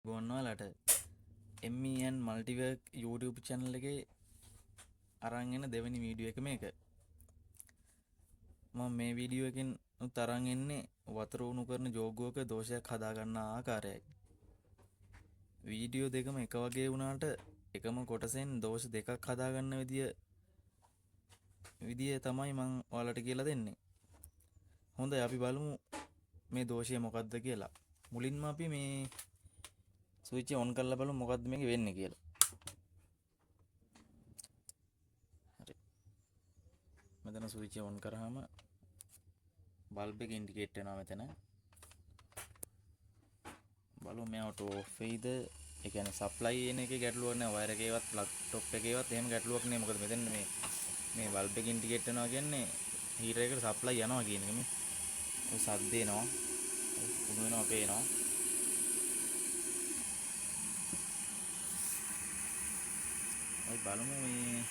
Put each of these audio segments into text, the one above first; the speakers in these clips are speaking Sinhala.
ගොන්නවලට MEN මල්ටිවර්ක් YouTube channel එකේ අරන් එන දෙවෙනි වීඩියෝ එක මේක. මම මේ වීඩියෝ එකෙන් අරන් එන්නේ වතුර උණු කරන ජෝගුවක දෝෂයක් හදාගන්න ආකාරයයි. වීඩියෝ දෙකම එක වගේ වුණාට එකම කොටසෙන් දෝෂ දෙකක් හදාගන්න විදිය තමයි මං ඔයාලට කියලා දෙන්නේ. හොඳයි අපි බලමු මේ දෝෂය මොකක්ද කියලා. මුලින්ම අපි මේ ස්විච් එක ඔන් කරලා බලමු මොකද්ද මේක වෙන්නේ කියලා. හරි. මෙතන ස්විච් එක ඔන් කරාම බල්බ් එක ඉන්ඩිකේට් වෙනවා මෙතන. බලමු මෙයාට ඔෆ් වෙයිද? ඒ කියන්නේ සප්ලයි එන එකේ ගැටලුවක් නැහැ. වයර් එකේවත් ප්ලග් টොප් එකේවත් එහෙම ගැටලුවක් නැහැ. මොකද මෙතන මේ බල්බ් එක ඉන්ඩිකේට් වෙනවා කියන්නේ හීටර් එකට සප්ලයි යනවා කියන එක. මේ ඔය සද්ද එනවා. උණු වෙනවා පේනවා. අපි බලමු මේ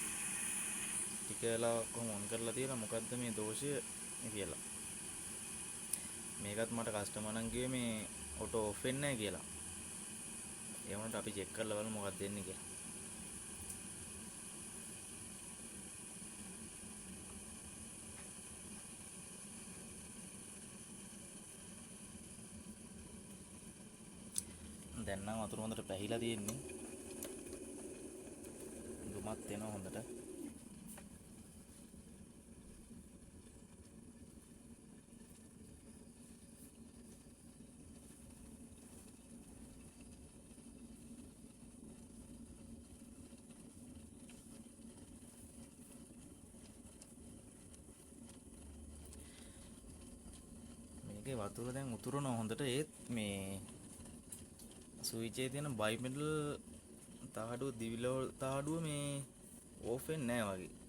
ටික වෙලා කොහොම ඔන් කරලා තියලා මොකද්ද මේ දෝෂය කියලා. මේකත් මට කස්ටමර් නම් කිව්වේ මේ ඔටෝ ඔෆ් වෙන්නේ නැහැ කියලා. ඒ වුණාට අපි චෙක් කරලා බලමු මොකක්ද වෙන්නේ කියලා. දැන් නම් වතුර හොඳට පැහිලා තියෙන්නේ. දුමත් එනවා හොඳට. මේකේ වතුර දැන් උතුරනවා හොඳට. ඒත් මේ ස්විච් එකේ තියෙන බයිමෙටල් තාඩුව දිවිලෝ තාඩුව මේ ඕෆ් වෙන්නේ නැහැ වගේ.